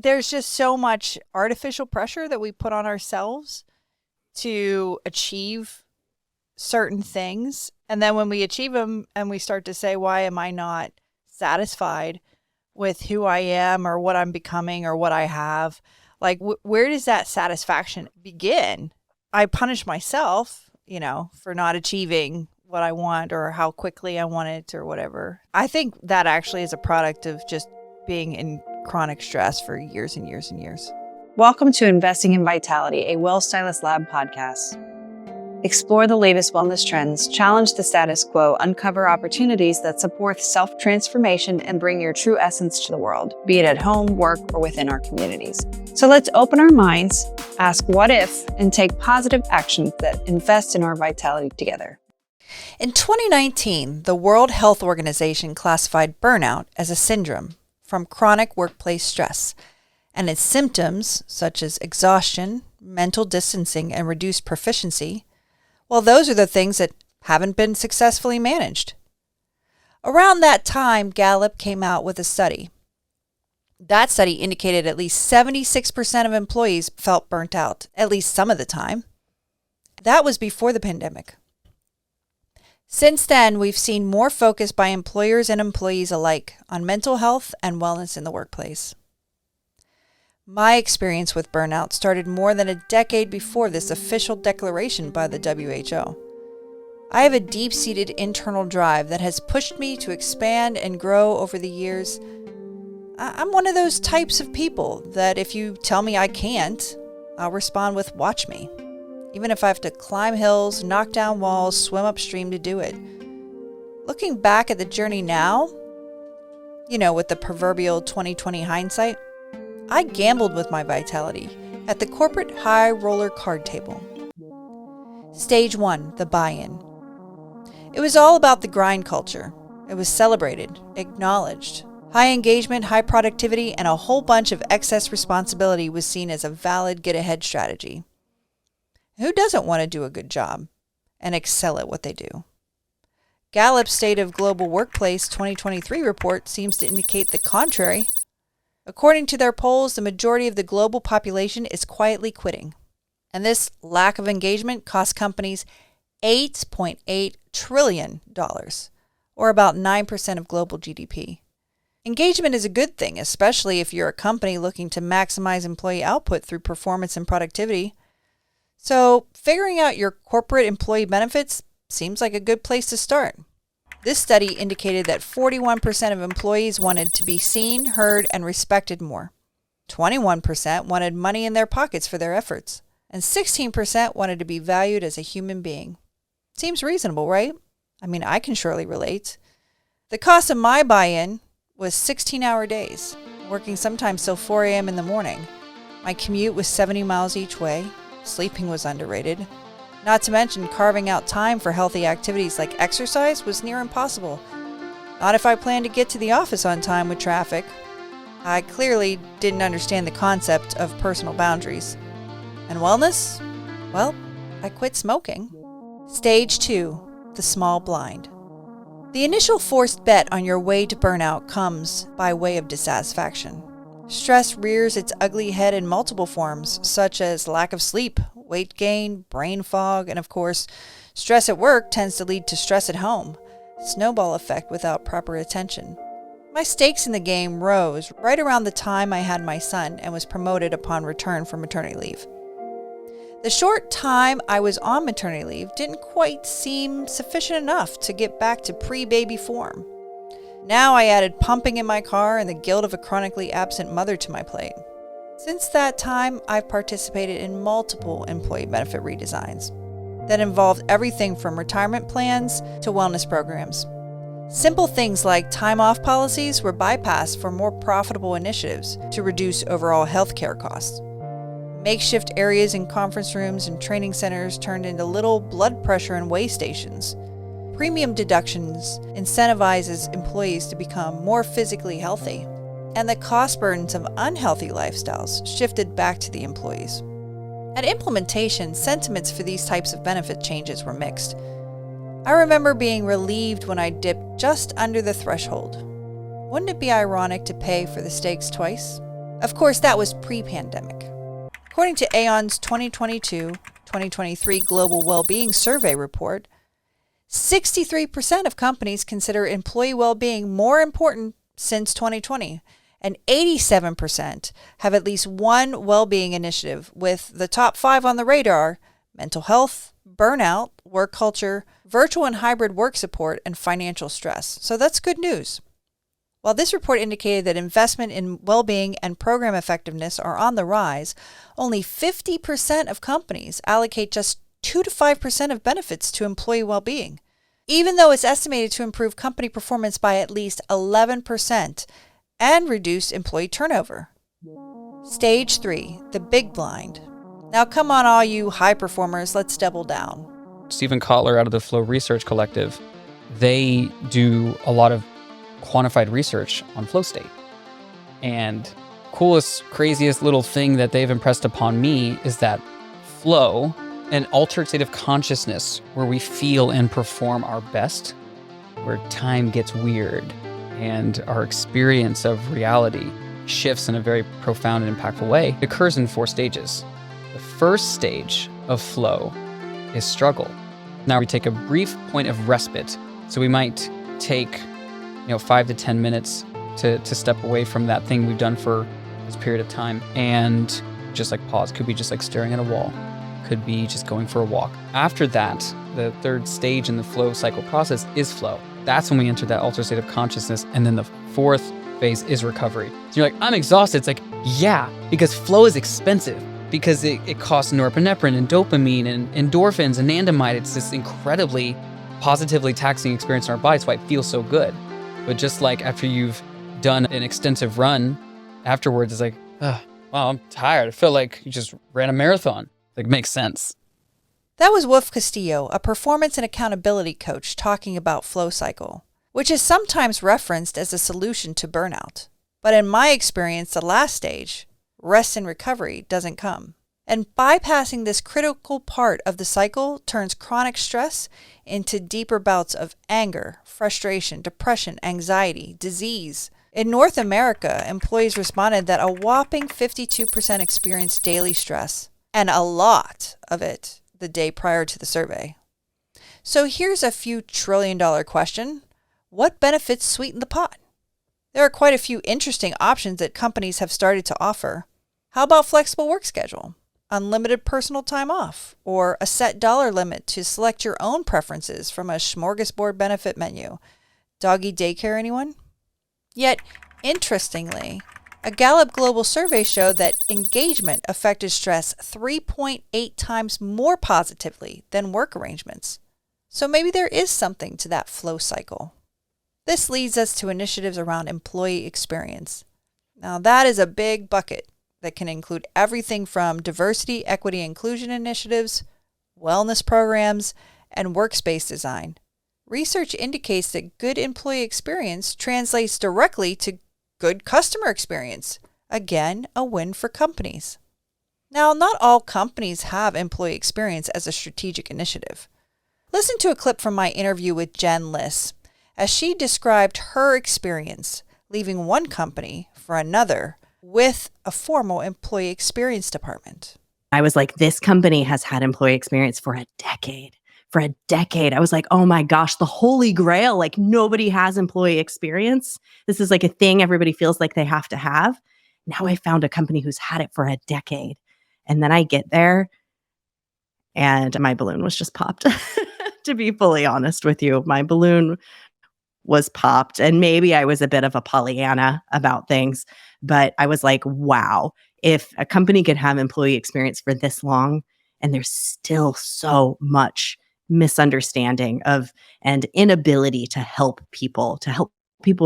there's just so much artificial pressure that we put on ourselves to achieve certain things. And then when we achieve them and we start to say, why am I not satisfied with who I am or what I'm becoming or what I have? Like, where does that satisfaction begin? I punish myself, for not achieving what I want or how quickly I want it or whatever. I think that actually is a product of just being in chronic stress for years and years and years. Welcome to Investing in Vitality, a WellStylist Lab podcast. Explore the latest wellness trends, challenge the status quo, uncover opportunities that support self-transformation, and bring your true essence to the world, be it at home, work, or within our communities. So let's open our minds, ask what if, and take positive actions that invest in our vitality together. In 2019, the World Health Organization classified burnout as a syndrome from chronic workplace stress, and its symptoms, such as exhaustion, mental distancing, and reduced proficiency, well, those are the things that haven't been successfully managed. Around that time, Gallup came out with a study. That study indicated at least 76% of employees felt burnt out, at least some of the time. That was before the pandemic. Since then, we've seen more focus by employers and employees alike on mental health and wellness in the workplace. My experience with burnout started more than a decade before this official declaration by the WHO. I have a deep-seated internal drive that has pushed me to expand and grow over the years. I'm one of those types of people that if you tell me I can't, I'll respond with watch me. Even if I have to climb hills, knock down walls, swim upstream to do it. Looking back at the journey now, with the proverbial 20/20 hindsight, I gambled with my vitality at the corporate high roller card table. Stage 1, the buy-in. It was all about the grind culture. It was celebrated, acknowledged. High engagement, high productivity, and a whole bunch of excess responsibility was seen as a valid get-ahead strategy. Who doesn't want to do a good job and excel at what they do? Gallup's State of Global Workplace 2023 report seems to indicate the contrary. According to their polls, the majority of the global population is quietly quitting. And this lack of engagement costs companies $8.8 trillion, or about 9% of global GDP. Engagement is a good thing, especially if you're a company looking to maximize employee output through performance and productivity. So figuring out your corporate employee benefits seems like a good place to start. This study indicated that 41% of employees wanted to be seen, heard, and respected more. 21% wanted money in their pockets for their efforts. And 16% wanted to be valued as a human being. Seems reasonable, right? I can surely relate. The cost of my buy-in was 16-hour days, working sometimes till 4 a.m. in the morning. My commute was 70 miles each way. Sleeping was underrated. Not to mention carving out time for healthy activities like exercise was near impossible. Not if I planned to get to the office on time with traffic. I clearly didn't understand the concept of personal boundaries. And wellness? Well, I quit smoking. Stage 2, the small blind. The initial forced bet on your way to burnout comes by way of dissatisfaction. Stress rears its ugly head in multiple forms, such as lack of sleep, weight gain, brain fog, and of course, stress at work tends to lead to stress at home. Snowball effect without proper attention. My stakes in the game rose right around the time I had my son and was promoted upon return from maternity leave. The short time I was on maternity leave didn't quite seem sufficient enough to get back to pre-baby form. Now I added pumping in my car and the guilt of a chronically absent mother to my plate. Since that time, I've participated in multiple employee benefit redesigns that involved everything from retirement plans to wellness programs. Simple things like time-off policies were bypassed for more profitable initiatives to reduce overall healthcare costs. Makeshift areas in conference rooms and training centers turned into little blood pressure and weigh stations. Premium deductions incentivizes employees to become more physically healthy, and the cost burdens of unhealthy lifestyles shifted back to the employees. At implementation, sentiments for these types of benefit changes were mixed. I remember being relieved when I dipped just under the threshold. Wouldn't it be ironic to pay for the stakes twice? Of course, that was pre-pandemic. According to Aon's 2022-2023 Global Wellbeing Survey report, 63% of companies consider employee well-being more important since 2020, and 87% have at least one well-being initiative, with the top 5 on the radar: mental health, burnout, work culture, virtual and hybrid work support, and financial stress. So that's good news. While this report indicated that investment in well-being and program effectiveness are on the rise, only 50% of companies allocate just 2 to 5% of benefits to employee well-being, even though it's estimated to improve company performance by at least 11% and reduce employee turnover. Stage 3, the big blind. Now come on, all you high performers, let's double down. Stephen Kotler out of the Flow Research Collective, they do a lot of quantified research on flow state. And coolest, craziest little thing that they've impressed upon me is that flow, an altered state of consciousness where we feel and perform our best, where time gets weird and our experience of reality shifts in a very profound and impactful way, it occurs in 4 stages. The first stage of flow is struggle. Now we take a brief point of respite. So we might take 5 to 10 minutes to step away from that thing we've done for this period of time and just like pause. Could be just like staring at a wall. Could be just going for a walk. After that, the third stage in the flow cycle process is flow. That's when we enter that altered state of consciousness. And then the 4th phase is recovery. So you're like, I'm exhausted. It's like, yeah, because flow is expensive, because it costs norepinephrine and dopamine and endorphins and anandamide. It's this incredibly positively taxing experience in our body. It's why it feels so good. But just like after you've done an extensive run, afterwards it's like, oh, wow, I'm tired. I feel like you just ran a marathon. Like, makes sense. That was Wolf Castillo, a performance and accountability coach, talking about flow cycle, which is sometimes referenced as a solution to burnout. But in my experience, the last stage, rest and recovery, doesn't come. And bypassing this critical part of the cycle turns chronic stress into deeper bouts of anger, frustration, depression, anxiety, disease. In North America, employees responded that a whopping 52% experienced daily stress, and a lot of it the day prior to the survey. So here's a few trillion-dollar question. What benefits sweeten the pot? There are quite a few interesting options that companies have started to offer. How about flexible work schedule? Unlimited personal time off, or a set dollar limit to select your own preferences from a smorgasbord benefit menu. Doggy daycare, anyone? Yet, interestingly, a Gallup global survey showed that engagement affected stress 3.8 times more positively than work arrangements. So maybe there is something to that flow cycle. This leads us to initiatives around employee experience. Now that is a big bucket that can include everything from diversity, equity, inclusion initiatives, wellness programs, and workspace design. Research indicates that good employee experience translates directly to good customer experience. Again, a win for companies. Now, not all companies have employee experience as a strategic initiative. Listen to a clip from my interview with Jen Liss as she described her experience leaving one company for another with a formal employee experience department. I was like, this company has had employee experience for a decade. For a decade. I was like, oh my gosh, the holy grail. Like, nobody has employee experience. This is like a thing everybody feels like they have to have. Now I found a company who's had it for a decade. And then I get there and my balloon was just popped. To be fully honest with you, my balloon was popped. And maybe I was a bit of a Pollyanna about things, but I was like, wow, if a company could have employee experience for this long and there's still so much misunderstanding of and inability to help people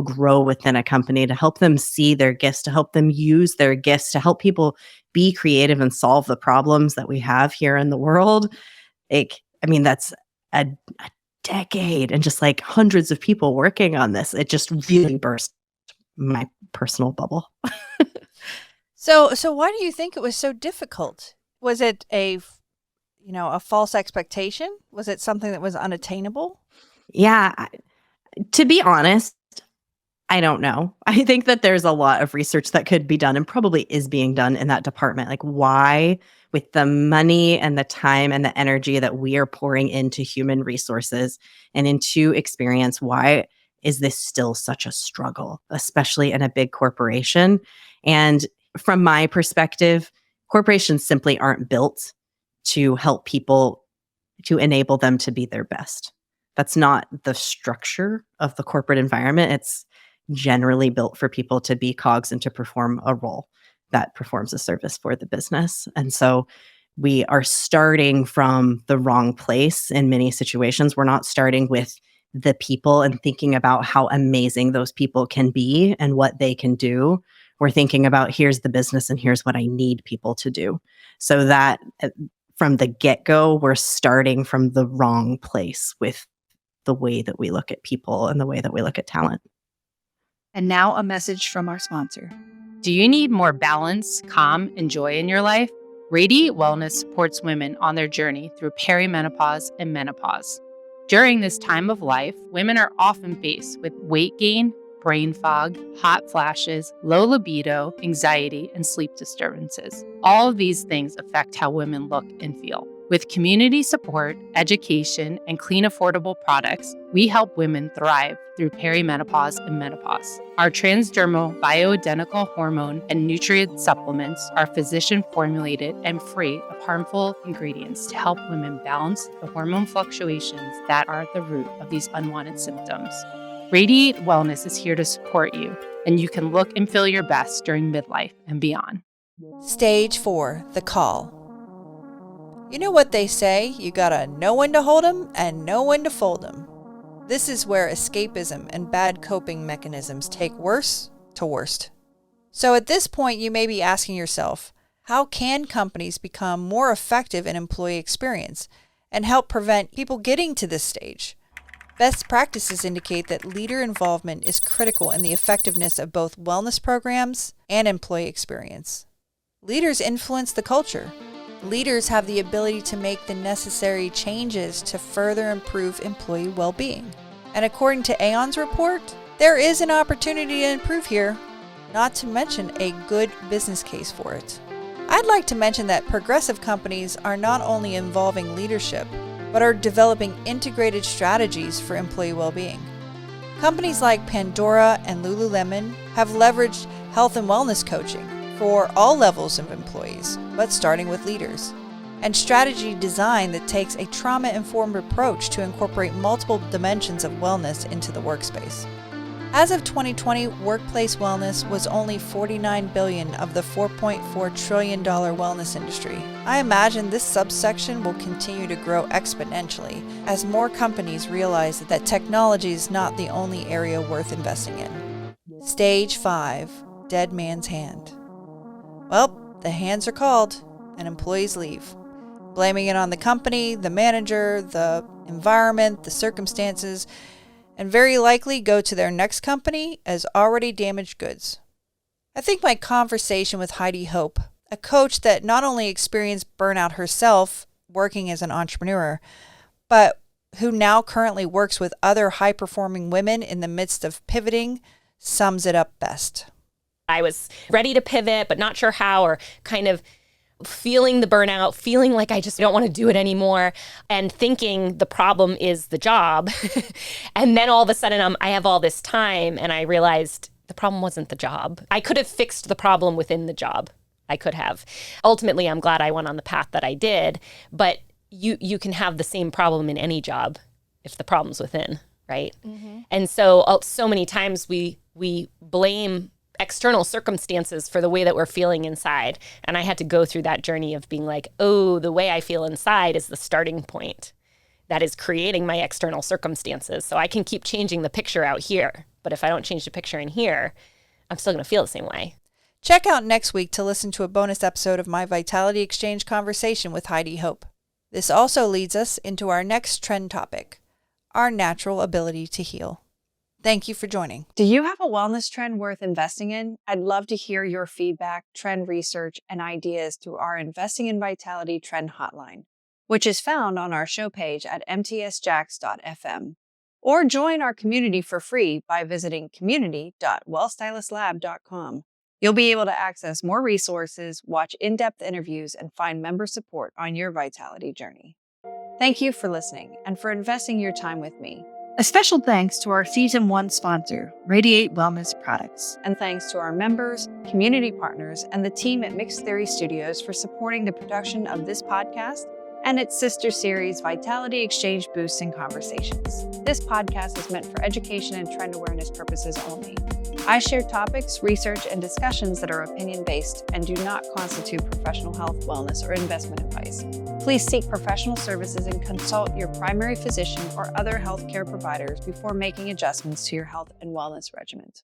grow within a company, to help them see their gifts, to help them use their gifts, to help people be creative and solve the problems that we have here in the world. That's a decade and just like hundreds of people working on this. It just really burst my personal bubble. So why do you think it was so difficult? Was it a false expectation? Was it something that was unattainable? Yeah. To be honest, I don't know. I think that there's a lot of research that could be done and probably is being done in that department. Like, why, with the money and the time and the energy that we are pouring into human resources and into experience, why is this still such a struggle, especially in a big corporation? And from my perspective, corporations simply aren't built to help people, to enable them to be their best. That's not the structure of the corporate environment. It's generally built for people to be cogs and to perform a role that performs a service for the business. And so we are starting from the wrong place in many situations. We're not starting with the people and thinking about how amazing those people can be and what they can do. We're thinking about, here's the business and here's what I need people to do. So that from the get-go, we're starting from the wrong place with the way that we look at people and the way that we look at talent. And now a message from our sponsor. Do you need more balance, calm, and joy in your life? Radiate Wellness supports women on their journey through perimenopause and menopause. During this time of life, women are often faced with weight gain, brain fog, hot flashes, low libido, anxiety, and sleep disturbances. All of these things affect how women look and feel. With community support, education, and clean, affordable products, we help women thrive through perimenopause and menopause. Our transdermal bioidentical hormone and nutrient supplements are physician-formulated and free of harmful ingredients to help women balance the hormone fluctuations that are at the root of these unwanted symptoms. Radiate Wellness is here to support you, and you can look and feel your best during midlife and beyond. Stage 4, the call. You know what they say, you gotta know when to hold 'em and know when to fold 'em. This is where escapism and bad coping mechanisms take worse to worst. So at this point, you may be asking yourself, how can companies become more effective in employee experience and help prevent people getting to this stage? Best practices indicate that leader involvement is critical in the effectiveness of both wellness programs and employee experience. Leaders influence the culture. Leaders have the ability to make the necessary changes to further improve employee well-being. And according to Aon's report, there is an opportunity to improve here, not to mention a good business case for it. I'd like to mention that progressive companies are not only involving leadership, but are developing integrated strategies for employee well-being. Companies like Pandora and Lululemon have leveraged health and wellness coaching for all levels of employees, but starting with leaders, and strategy design that takes a trauma-informed approach to incorporate multiple dimensions of wellness into the workspace. As of 2020, workplace wellness was only $49 billion of the $4.4 trillion wellness industry. I imagine this subsection will continue to grow exponentially as more companies realize that technology is not the only area worth investing in. Stage 5, dead man's hand. Well, the hands are called and employees leave, blaming it on the company, the manager, the environment, the circumstances, and very likely go to their next company as already damaged goods. I think my conversation with Heidi Hope, a coach that not only experienced burnout herself working as an entrepreneur, but who now currently works with other high-performing women in the midst of pivoting, sums it up best. I was ready to pivot, but not sure how, or kind of feeling the burnout, feeling like I just don't want to do it anymore, and thinking the problem is the job. And then all of a sudden, I have all this time, and I realized the problem wasn't the job. I could have fixed the problem within the job. I could have. Ultimately, I'm glad I went on the path that I did, but you can have the same problem in any job if the problem's within, right? Mm-hmm. And so many times we blame external circumstances for the way that we're feeling inside. And I had to go through that journey of being like, oh, the way I feel inside is the starting point that is creating my external circumstances. So I can keep changing the picture out here. But if I don't change the picture in here, I'm still going to feel the same way. Check out next week to listen to a bonus episode of my Vitality Exchange conversation with Heidi Hope. This also leads us into our next trend topic, our natural ability to heal. Thank you for joining. Do you have a wellness trend worth investing in? I'd love to hear your feedback, trend research, and ideas through our Investing in Vitality Trend Hotline, which is found on our show page at mtsjax.fm. Or join our community for free by visiting community.wellstylistlab.com. You'll be able to access more resources, watch in-depth interviews, and find member support on your vitality journey. Thank you for listening and for investing your time with me. A special thanks to our Season 1 sponsor, Radiate Wellness Products. And thanks to our members, community partners, and the team at Mixed Theory Studios for supporting the production of this podcast and its sister series, Vitality Exchange Boosts and Conversations. This podcast is meant for education and trend awareness purposes only. I share topics, research, and discussions that are opinion-based and do not constitute professional health, wellness, or investment advice. Please seek professional services and consult your primary physician or other healthcare providers before making adjustments to your health and wellness regimen.